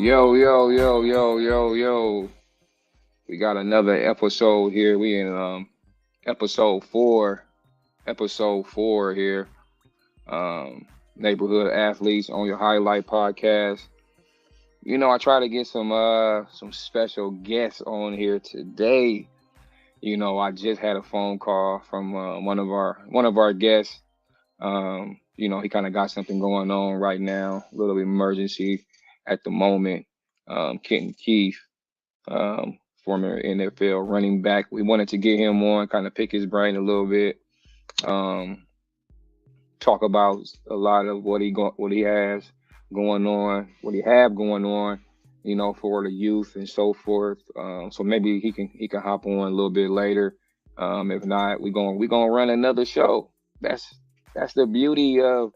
Yo, yo, yo, yo, yo, yo. We got another episode here. We in episode four. Episode four here. Neighborhood athletes on your highlight podcast. I try to get some special guests on here today. I just had a phone call from one of our guests. He kind of got something going on right now, a little emergency at the moment. Kenton Keith, former NFL running back. We wanted to get him on, kind of pick his brain a little bit, um, talk about a lot of what he has going on, what he have going on, for the youth and so forth. So maybe he can hop on a little bit later. If not, we gonna run another show. That's the beauty of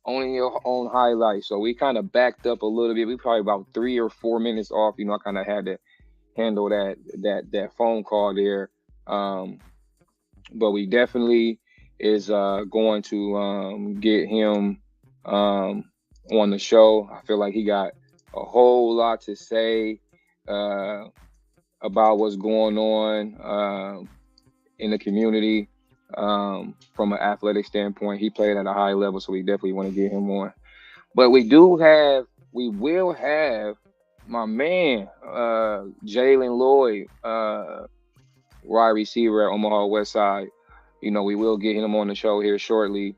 owning your own highlight. So we kind of backed up a little bit. We probably about 3 or 4 minutes off. I kind of had to handle that phone call there. Um, but we definitely is going to get him um, on the show. I feel like he got a whole lot to say uh, about what's going on in the community from an athletic standpoint. He played at a high level, so we definitely want to get him on. But we will have my man, Jaylen Lloyd, wide receiver at Omaha Westside. We will get him on the show here shortly.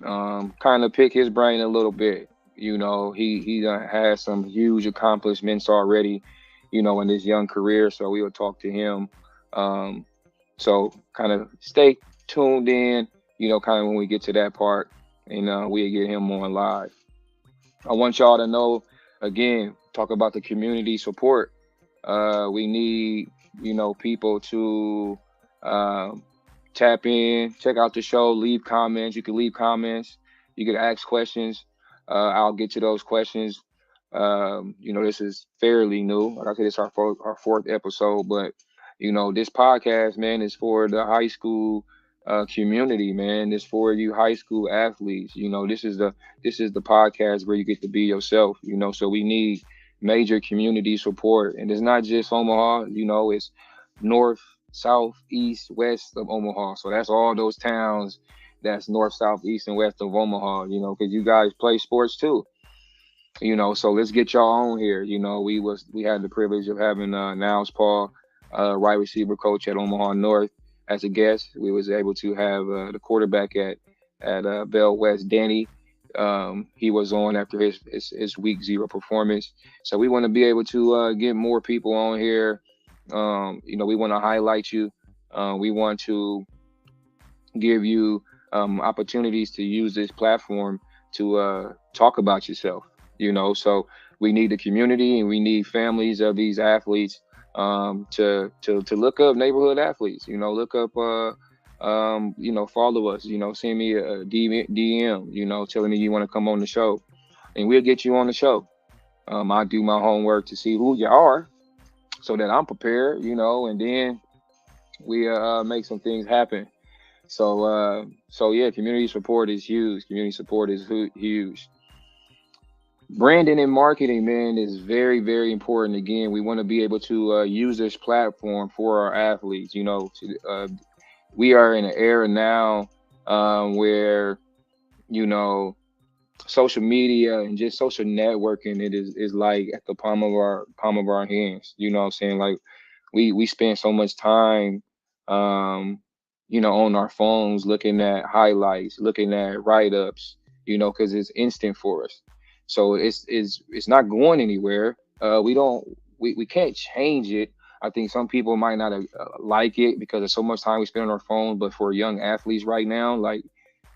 Kind of pick his brain a little bit. He done had some huge accomplishments already, in his young career. So we will talk to him. Um, so kind of stay tuned in, kind of when we get to that part, and we'll get him on live. I want y'all to know again, talk about the community support. We need, people to um, tap in, check out the show, leave comments. You can leave comments, you can ask questions. I'll get to those questions. This is fairly new. Like I said, it's our fourth episode, but this podcast, man, is for the high school community, man. It's for you high school athletes. This is the podcast where you get to be yourself. So we need major community support, and it's not just Omaha. It's north, south, east, west of Omaha. So that's all those towns. That's north, south, east, and west of Omaha. Because you guys play sports too. So let's get y'all on here. We had the privilege of having Niles Paul, wide receiver coach at Omaha North, as a guest. We was able to have the quarterback at Bell West, Danny. He was on after his week zero performance. So we want to be able to get more people on here. We want to highlight you. We want to give you opportunities to use this platform to talk about yourself. So we need the community and we need families of these athletes to look up neighborhood athletes. Look up follow us. Send me a DM. Telling me you want to come on the show, and we'll get you on the show. I do my homework to see who you are, so that I'm prepared. And then we make some things happen. So yeah, community support is huge. Community support is huge. Branding and marketing, man, is very, very important. Again, we want to be able to use this platform for our athletes. We are in an era now where you know social media and just social networking it is like at the palm of our hands. What I'm saying? Like we spend so much time um on our phones looking at highlights, looking at write-ups, because it's instant for us. So it's not going anywhere. We can't change it. I think some people might not like it because of so much time we spend on our phone, but for young athletes right now, like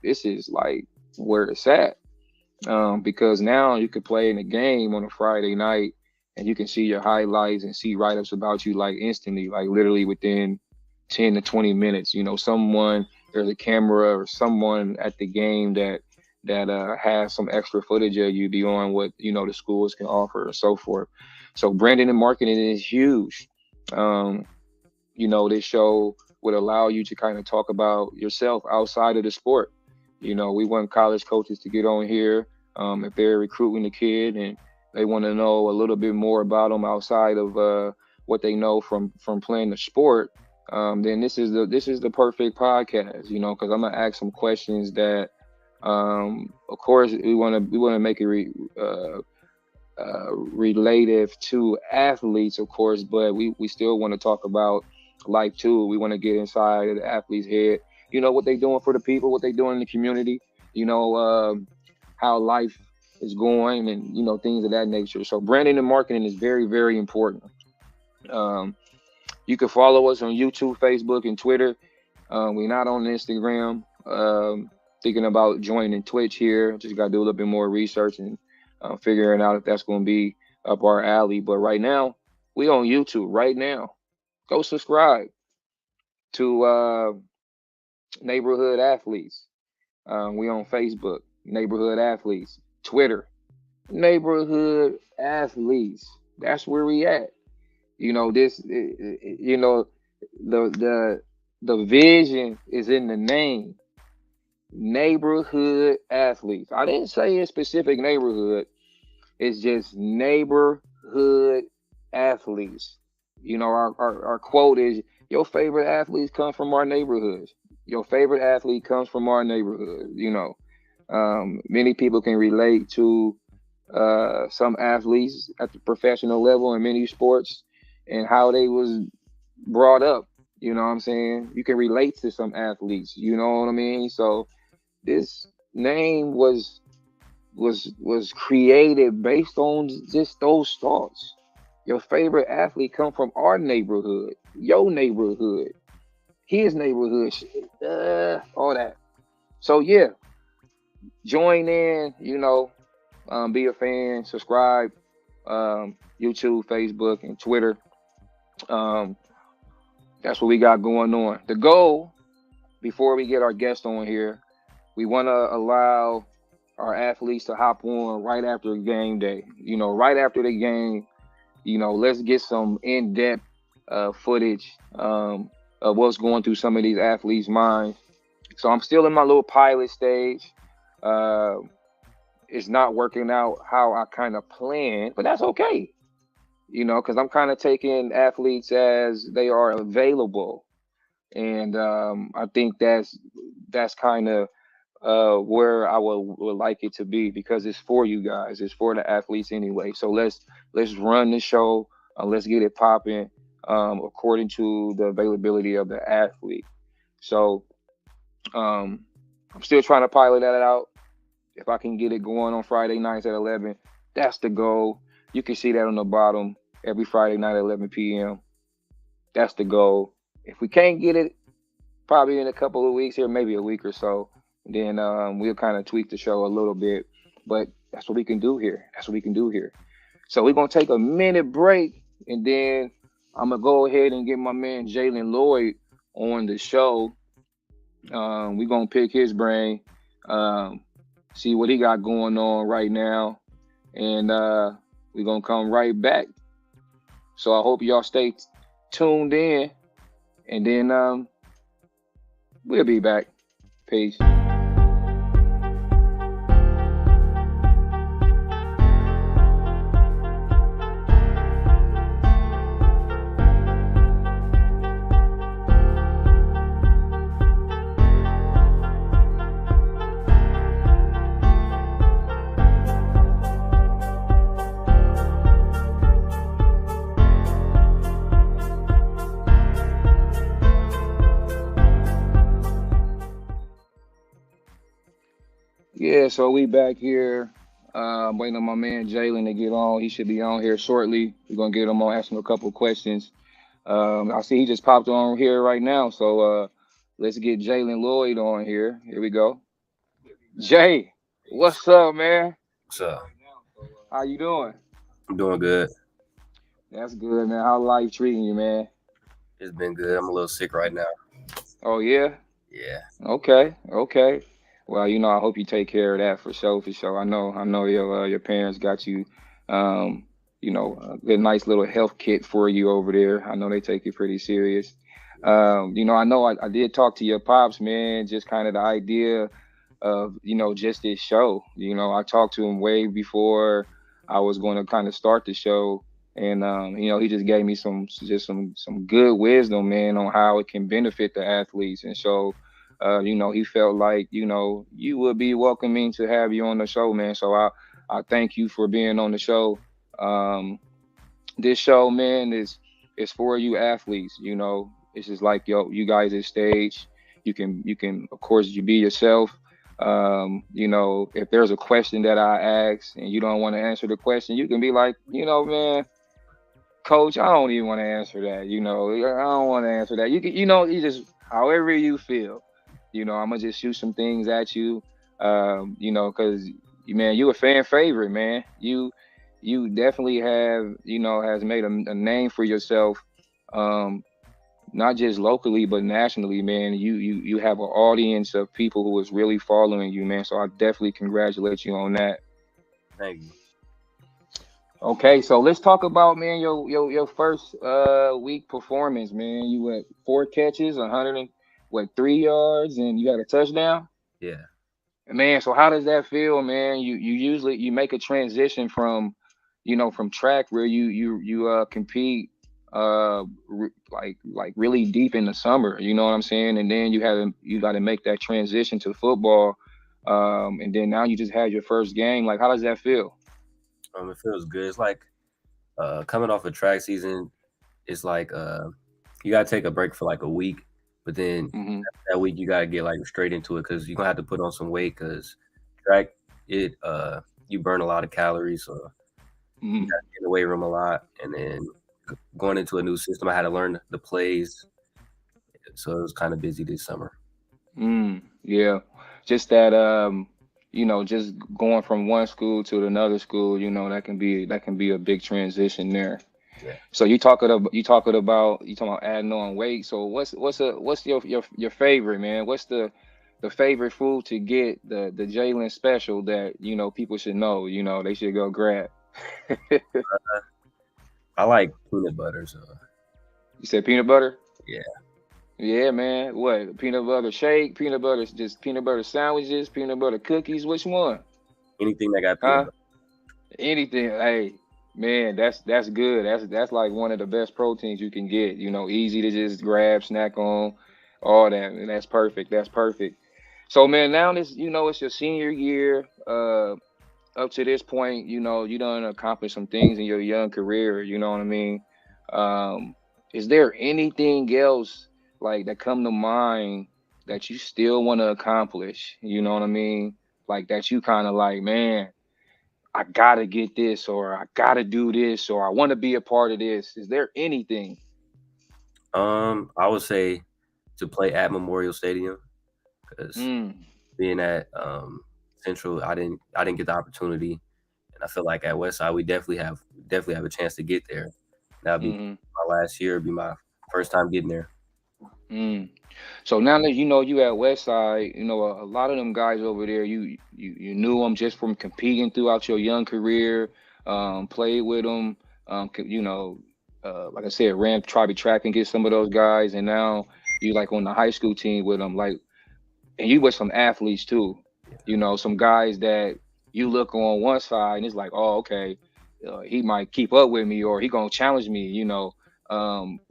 this is like where it's at. Because now you could play in a game on a Friday night and you can see your highlights and see write-ups about you like instantly, like literally within 10 to 20 minutes. There's a camera or someone at the game that has some extra footage of you beyond what the schools can offer and so forth. So branding and marketing is huge. Um, this show would allow you to kind of talk about yourself outside of the sport. We want college coaches to get on here if they're recruiting a kid and they want to know a little bit more about them outside of what they know from playing the sport, then this is the perfect podcast, because I'm gonna ask some questions that, of course, we wanna make it relative to athletes, of course, but we still want to talk about life too. We want to get inside of the athlete's head, what they doing for the people, what they doing in the community, how life is going, and things of that nature. So branding and marketing is very, very important. Um, you can follow us on YouTube, Facebook, and Twitter. We're not on Instagram. Thinking about joining Twitch here. Just got to do a little bit more research and figuring out if that's going to be up our alley. But right now, we on YouTube. Right now, go subscribe to Neighborhood Athletes. We on Facebook, Neighborhood Athletes. Twitter, Neighborhood Athletes. That's where we at. The vision is in the name. Neighborhood Athletes. I didn't say a specific neighborhood. It's just Neighborhood Athletes. Our quote is, your favorite athletes come from our neighborhoods. Your favorite athlete comes from our neighborhood. Many people can relate to some athletes at the professional level in many sports and how they was brought up. You know what I'm saying? You can relate to some athletes. You know what I mean? So this name was created based on just those thoughts. Your favorite athlete come from our neighborhood, your neighborhood, his neighborhood, all that. So yeah, join in. Be a fan, subscribe, YouTube, Facebook, and Twitter. That's what we got going on. The goal, before we get our guest on here, we want to allow our athletes to hop on right after game day. Right after the game, let's get some in-depth footage of what's going through some of these athletes' minds. So I'm still in my little pilot stage. It's not working out how I kind of planned, but that's okay. Because I'm kind of taking athletes as they are available. And I think that's kind of where I would like it to be, because it's for you guys. It's for the athletes anyway. So let's run the show. Let's get it popping according to the availability of the athlete. So I'm still trying to pilot that out. If I can get it going on Friday nights at 11, that's the goal. You can see that on the bottom every Friday night at 11 p.m. That's the goal. If we can't get it, probably in a couple of weeks here, maybe a week or so, then we'll kind of tweak the show a little bit. But that's what we can do here. So we're going to take a minute break, and then I'm going to go ahead and get my man Jaylen Lloyd on the show. We're going to pick his brain, see what he got going on right now, and we're going to come right back. So I hope y'all stay tuned in, and then we'll be back. Peace. Yeah, so we back here. Waiting on my man Jaylen to get on. He should be on here shortly. We're gonna get him on, ask him a couple of questions. I see he just popped on here right now. So let's get Jaylen Lloyd on here. Here we go. Jay, what's up, man? What's up? How you doing? I'm doing good. That's good, man. How life treating you, man? It's been good. I'm a little sick right now. Oh yeah? Yeah. Okay. Well, I hope you take care of that for sure. I know your parents got you, a good, nice little health kit for you over there. I know they take it pretty serious. I know I did talk to your pops, man, just kind of the idea of, just this show. I talked to him way before I was going to kind of start the show, and he just gave me some good wisdom, man, on how it can benefit the athletes. And so, he felt like you would be welcoming to have you on the show, man. So I thank you for being on the show. Um, this show, man, is for you athletes. It's just like you guys at stage. You can of course you be yourself. If there's a question that I ask and you don't want to answer the question, you can be like, man, coach, I don't even want to answer that. I don't want to answer that. You can, you just however you feel. I'm gonna just shoot some things at you. Because man, you a fan favorite, man. You definitely have, has made a name for yourself. Um, not just locally but nationally, man. You have an audience of people who is really following you, man. So I definitely congratulate you on that. Thank you. Okay, so let's talk about, man, your first week performance, man. You went 4 catches, 3 yards, and you had a touchdown. Yeah. Man, so how does that feel, man? You usually you make a transition from, from track where you compete like really deep in the summer, you know what I'm saying? And then you got to make that transition to football, and then now you just had your first game. Like, how does that feel? It feels good. It's like coming off a track season. It's like you gotta take a break for like a week, but then Hmm. that week you gotta get like straight into it because you're gonna have to put on some weight because track you burn a lot of calories, so you Hmm. gotta get in the weight room a lot, and then going into a new system, I had to learn the plays, so it was kind of busy this summer. Yeah, just that just going from one school to another school, that can be a big transition there. Yeah. So you talking about adding on weight. So what's your favorite, man? What's the favorite food to get, the Jaylen special that people should know, they should go grab. You I like peanut butter, so said peanut butter? yeah, Yeah, man. What? Peanut butter shake, peanut butter, just peanut butter sandwiches, peanut butter cookies. Which one? anything that got peanut Huh? butter. Anything. Hey, man, that's good. That's like one of the best proteins you can get. Easy to just grab, snack on, all that. And that's perfect. That's perfect. So, man, now it's your senior year. Up to this point, you done accomplished some things in your young career. You know what I mean? Um, is there anything else like that come to mind that you still want to accomplish? You know what I mean? Like that you kind of like, man, I gotta get this, or I gotta do this, or I want to be a part of this. Is there anything? I would say to play at Memorial Stadium because Mm, being at Central, I didn't get the opportunity, and I feel like at Westside we definitely have a chance to get there. That'll be mm-hmm, my last year. It'll be my first time getting there. mm. So now that you at Westside, a lot of them guys over there, you knew them just from competing throughout your young career, played with them, like I said, ran try to track and get some of those guys, and now you like on the high school team with them, like, and you with some athletes too, some guys that you look on one side and it's like, oh, okay, he might keep up with me or he gonna challenge me,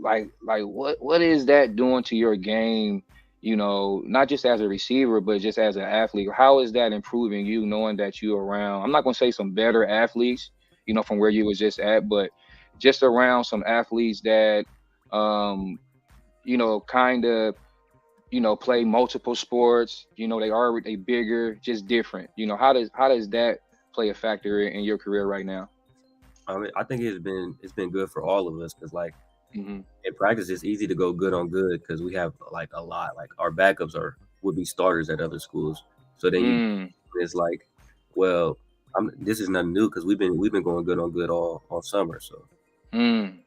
like what is that doing to your game, not just as a receiver but just as an athlete? How is that improving you, knowing that you around, I'm not gonna say some better athletes, from where you was just at, but just around some athletes that um kind of play multiple sports. They bigger, just different. How does that play a factor in your career right now? I think it's been good for all of us because like Hmm. in practice it's easy to go good on good because we have like a lot like our backups are would be starters at other schools. So then you Mm, it's like, well, this is nothing new because we've been going good on good all summer. So mm.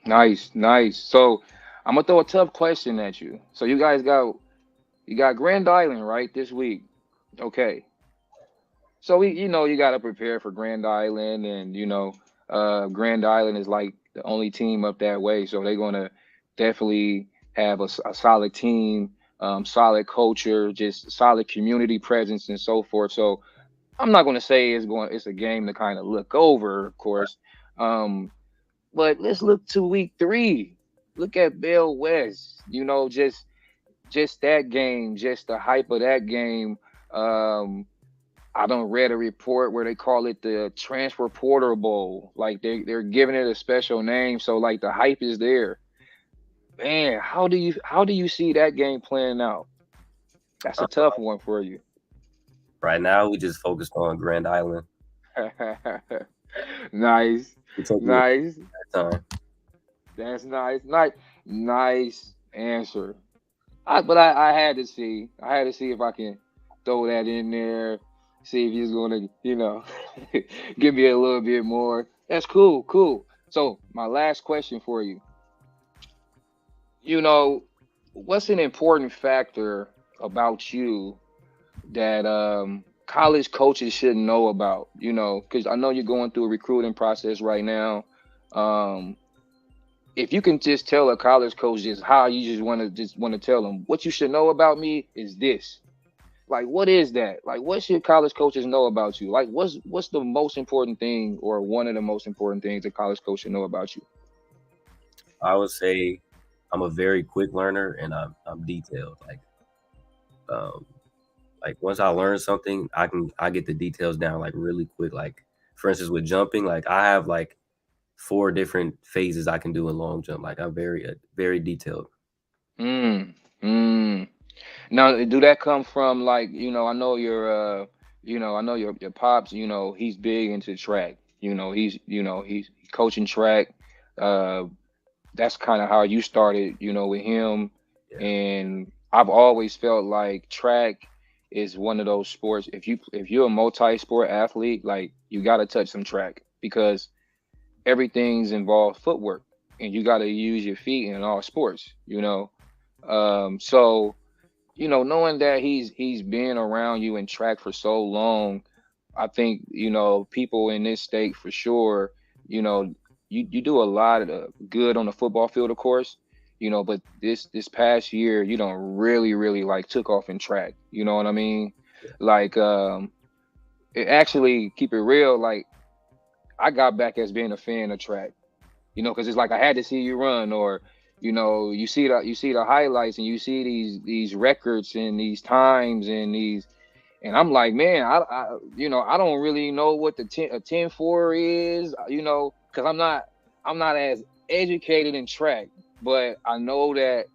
Nice, nice. So I'm gonna throw a tough question at you. So you got Grand Island right this week. Okay. So you got to prepare for Grand Island, and Grand Island is like the only team up that way, so they're gonna definitely have a solid team, solid culture, just solid community presence, and so forth. So I'm not going to say it's a game to kind of look over, of course. Um, but let's look to week 3. Look at Bell West. Just that game, just the hype of that game. Um, I don't read a report where they call it the Transfer Porter Bowl. Like they're giving it a special name, so like the hype is there. Man, how do you see that game playing out? That's a tough one for you. Right now, we just focused on Grand Island. Nice, We take it nice. at a time. That's nice, nice answer. But I I had to see if I can throw that in there, see if he's gonna, give me a little bit more. That's cool, cool. So my last question for you, you know, what's an important factor about you that college coaches should know about? Because I know you're going through a recruiting process right now. Um, if you can just tell a college coach just how you just want to tell them what you should know about me is this. Like, what is that? Like, what should college coaches know about you? Like, what's the most important thing, or one of the most important things a college coach should know about you? I would say I'm a very quick learner and I'm detailed. Um, like once I learn something, I get the details down like really quick. Like for instance, with jumping, like I have like 4 different phases I can do in long jump. Like I'm very detailed. Mm, mm. Now, do that come from like, I know your pops, he's big into track. He's coaching track. Uh, that's kind of how you started, with him. Yeah, And I've always felt like track is one of those sports. If you're a multi-sport athlete, like you got to touch some track because everything's involved footwork, and you got to use your feet in all sports. So knowing that he's been around you in track for so long, I think people in this state for sure. You know, you do a lot of good on the football field, of course. But this past year, you don't really like took off in track. You know what I mean? yeah. Like, it actually keep it real. Like, I got back as being a fan of track. Because it's like I had to see you run, or you see the highlights, and you see these records and these times and these, and I'm like, man, I don't really know what a 10-4 is, because I'm not as educated in track, but I know that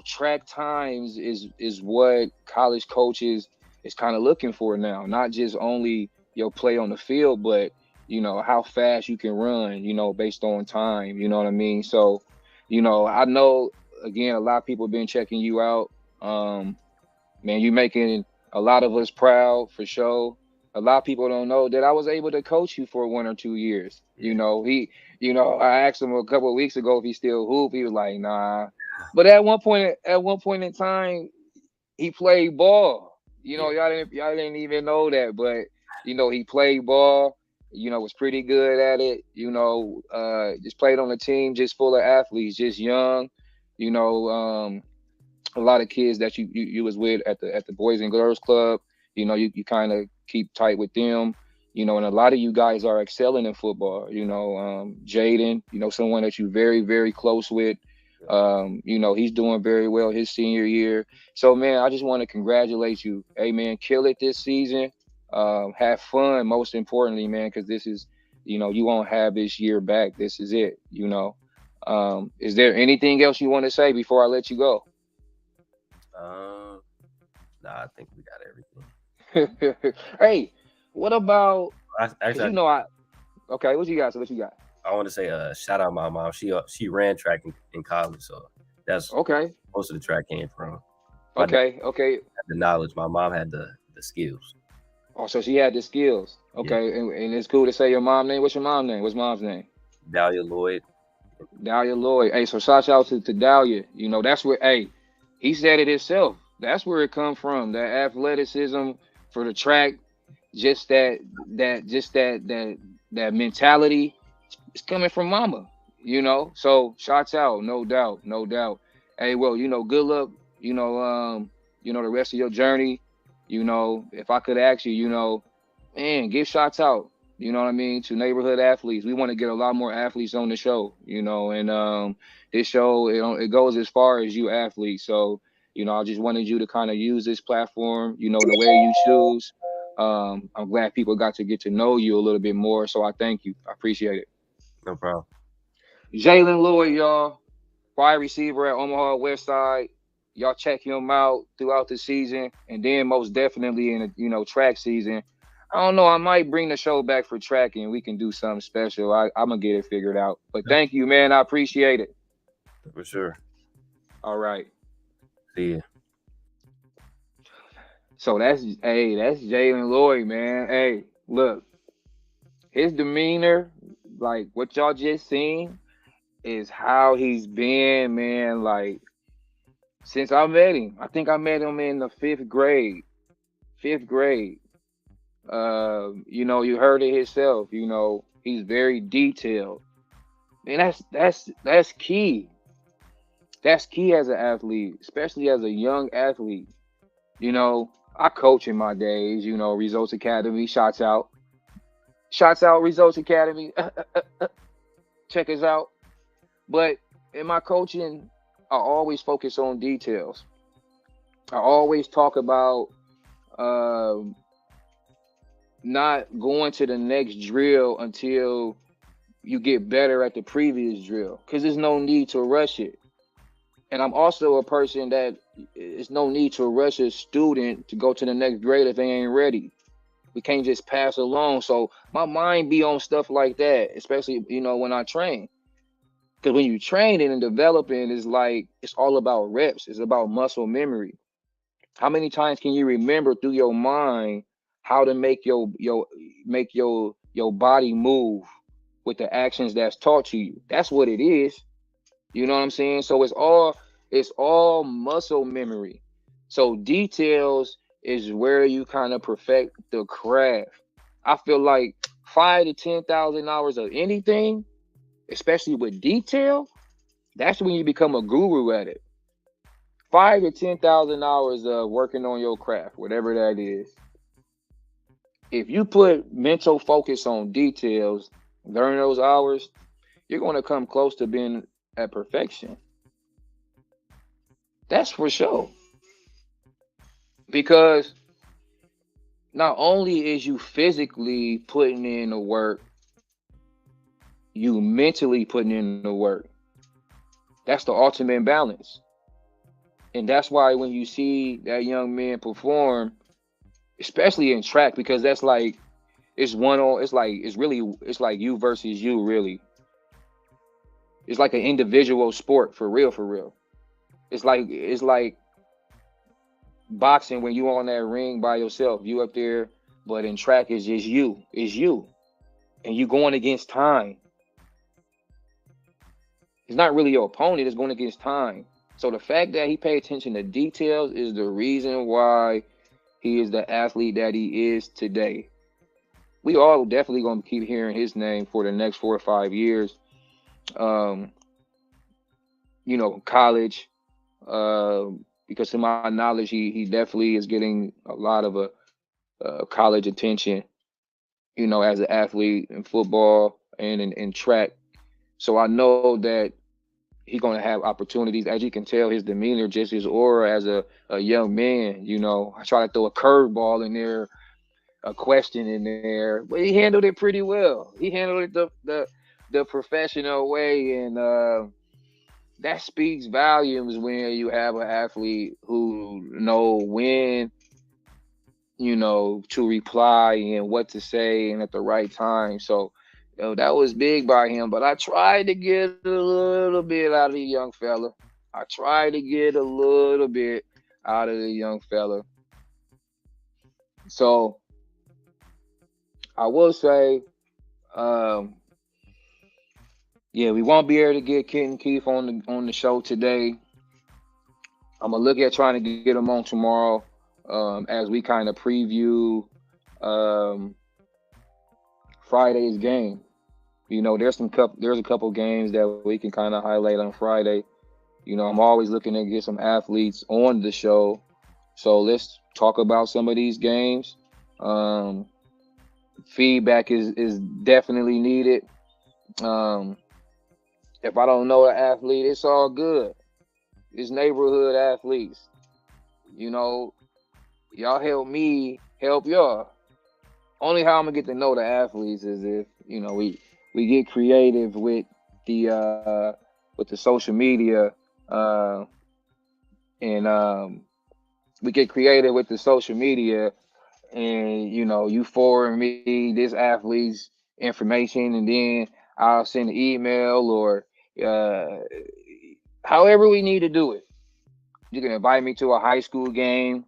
track times is what college coaches is kind of looking for now, not just only your play on the field, but how fast you can run, based on time. You know what I mean? So, I know, again, a lot of people have been checking you out. Um, Man, you making a lot of us proud for sure. A lot of people don't know that I was able to coach you for 1 or 2 years. Yeah. I asked him a couple of weeks ago if he still hoop. He was like, nah. But at one point in time, he played ball. Yeah. Y'all didn't even know that, but he played ball. Was pretty good at it. Just played on a team just full of athletes, just young. You know, a lot of kids that you was with at the Boys and Girls Club. You kind of keep tight with them. And a lot of you guys are excelling in football. Jaylen, someone that you very very close with. He's doing very well his senior year. So man, I just want to congratulate you. Hey man, kill it this season. Have fun, most importantly, man, because this is, you won't have this year back. This is it. Is there anything else you want to say before I let you go? Um, nah, I think we got everything. Hey, what about? Cause Actually, okay, what you got? So what you got? I want to say shout out my mom. She ran track in college, so that's Okay, most of the track came from. My dad okay, okay. had the knowledge. My mom had the skills. Oh, so she had the skills. Yeah, Okay, and it's cool to say your mom name. What's your mom name? What's mom's name? Dahlia Lloyd. Dahlia Lloyd. Hey, so shout out to Dahlia. That's where. Hey, he said it himself. That's where it come from. That athleticism for the track, just that mentality. It's coming from mama. So shots out, no doubt, no doubt. Hey, well, good luck. You know, the rest of your journey. If I could ask you, man, give shots out. You know what I mean, to neighborhood athletes. We want to get a lot more athletes on the show. And this show it goes as far as you athletes. So I just wanted you to kind of use this platform. The way you choose. I'm glad people got to get to know you a little bit more. So I thank you. I appreciate it. No problem. Jaylen Lloyd, y'all, wide receiver at Omaha Westside. Y'all check him out throughout the season, and then most definitely in the track season. I don't know. I might bring the show back for track, and we can do something special. I'm gonna get it figured out. But thank you, man. I appreciate it. For sure. All right. See ya. So that's Jaylen Lloyd, man. Hey, look, his demeanor, like what y'all just seen, is how he's been, man. Like since I met him, I think I met him in the fifth grade. Fifth grade. You heard it himself. He's very detailed, and that's key. That's key as an athlete, especially as a young athlete. I coach in my days. Results Academy, shots out, Results Academy. Check us out. But in my coaching, I always focus on details. I always talk about not going to the next drill until you get better at the previous drill, because there's no need to rush it. And I'm also a person that it's no need to rush a student to go to the next grade if they ain't ready. We can't just pass along. So my mind be on stuff like that, especially when I train. Because when you training and developing, it's all about reps. It's about muscle memory. How many times can you remember through your mind how to make your body move with the actions that's taught to you? That's what it is. You know what I'm saying? So it's all muscle memory. So details is where you kind of perfect the craft. I feel like 5 to 10,000 hours of anything, especially with detail, that's when you become a guru at it. 5 to 10,000 hours of working on your craft, whatever that is. If you put mental focus on details during those hours, you're going to come close to being at perfection. That's for sure. Because not only is you physically putting in the work, you mentally putting in the work. That's the ultimate balance. And that's why when you see that young man perform, especially in track, because that's like it's like you versus you, really. It's like an individual sport, for real, for real. It's like boxing when you on that ring by yourself, you up there, but in track it's just you. It's you. And you going against time. It's not really your opponent, it's going against time. So the fact that he paid attention to details is the reason why he is the athlete that he is today. We all definitely going to keep hearing his name for the next 4 or 5 years. College, because to my knowledge, he definitely is getting a lot of college attention, as an athlete in football and in track. So I know that he's going to have opportunities. As you can tell, his demeanor, just his aura as a young man. I try to throw a curveball in there, a question in there, but he handled it pretty well. He handled it the professional way, and that speaks volumes when you have an athlete who know when, to reply and what to say and at the right time. So, that was big by him. But I tried to get a little bit out of the young fella. I tried to get a little bit out of the young fella. So I will say, we won't be able to get Kenton Keith on the show today. I'm gonna look at trying to get him on tomorrow, as we kind of preview Friday's game. There's a couple games that we can kind of highlight on Friday. I'm always looking to get some athletes on the show, so let's talk about some of these games. Feedback is definitely needed. Um, if I don't know an athlete, it's all good. It's neighborhood athletes. You know, y'all help me help y'all. Only how I'm gonna get to know the athletes is if we get creative with the social media, uh, and we get creative with the social media, and you forward me this athlete's information, and then I'll send an email or uh, however we need to do it. You can invite me to a high school game.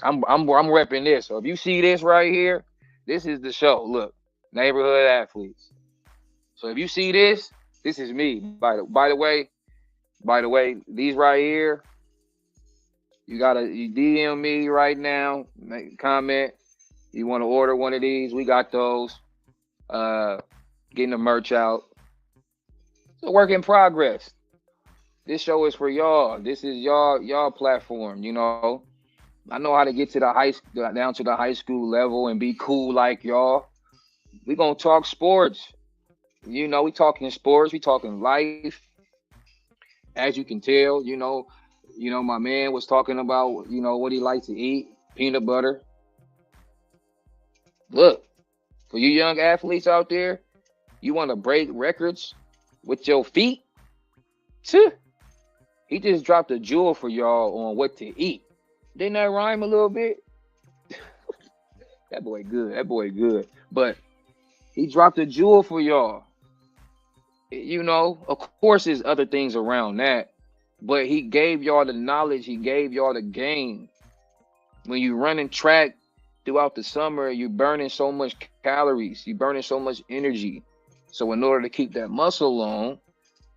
I'm repping this. So if you see this right here, this is the show. Look, neighborhood athletes. So if you see this, this is me. By the way, these right here, you DM me right now, make a comment. You want to order one of these? We got those. Uh, Getting the merch out. It's a work in progress. This show is for y'all. This is y'all platform. I know how to get to the down to the high school level and be cool like y'all. We gonna talk sports. We talking sports. We talking life. As you can tell, my man was talking about what he likes to eat, peanut butter. Look, for you young athletes out there, you want to break records with your feet? Tch, he just dropped a jewel for y'all on what to eat. Didn't that rhyme a little bit? That boy good. That boy good. But he dropped a jewel for y'all. Of course, there's other things around that, but he gave y'all the knowledge. He gave y'all the game. When you running track throughout the summer, you're burning so much calories. You're burning so much energy. So in order to keep that muscle on,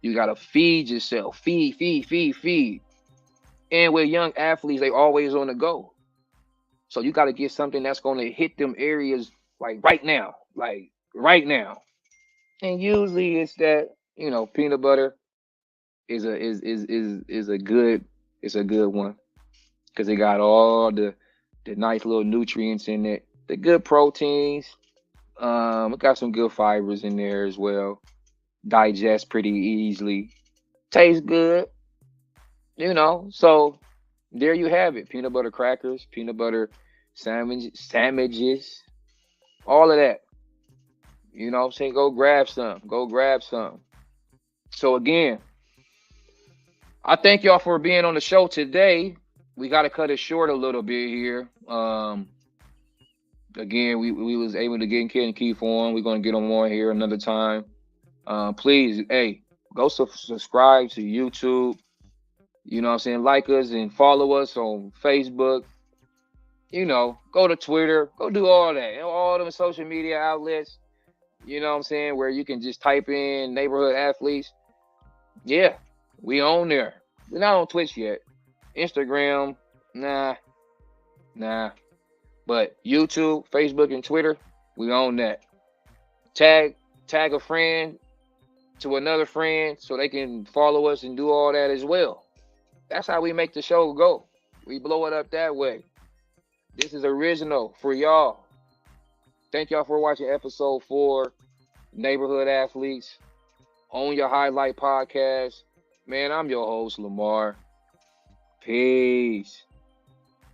you gotta feed yourself. Feed, feed, feed, feed. And with young athletes, they always on the go. So you gotta get something that's gonna hit them areas like right now. Like right now. And usually it's that, peanut butter is a good one. Because it got all the nice little nutrients in it. The good proteins. It got some good fibers in there as well. Digest pretty easily. Tastes good. So there you have it. Peanut butter crackers, peanut butter sandwiches, all of that. You know what I'm saying? Go grab some. Go grab some. So again, I thank y'all for being on the show today. We got to cut it short a little bit here. Again, we was able to get Kenton Keith on. We're gonna get him on here another time. Please, hey, go subscribe to YouTube. You know what I'm saying? Like us and follow us on Facebook. Go to Twitter. Go do all that. All them social media outlets. You know what I'm saying? Where you can just type in neighborhood athletes. Yeah, we on there. We're not on Twitch yet. Instagram, nah. But YouTube, Facebook, and Twitter, we on that. Tag a friend to another friend so they can follow us and do all that as well. That's how we make the show go. We blow it up that way. This is original for y'all. Thank y'all for watching episode 4, Neighborhood Athletes, on your Highlight Podcast. Man, I'm your host, Lamar. Peace.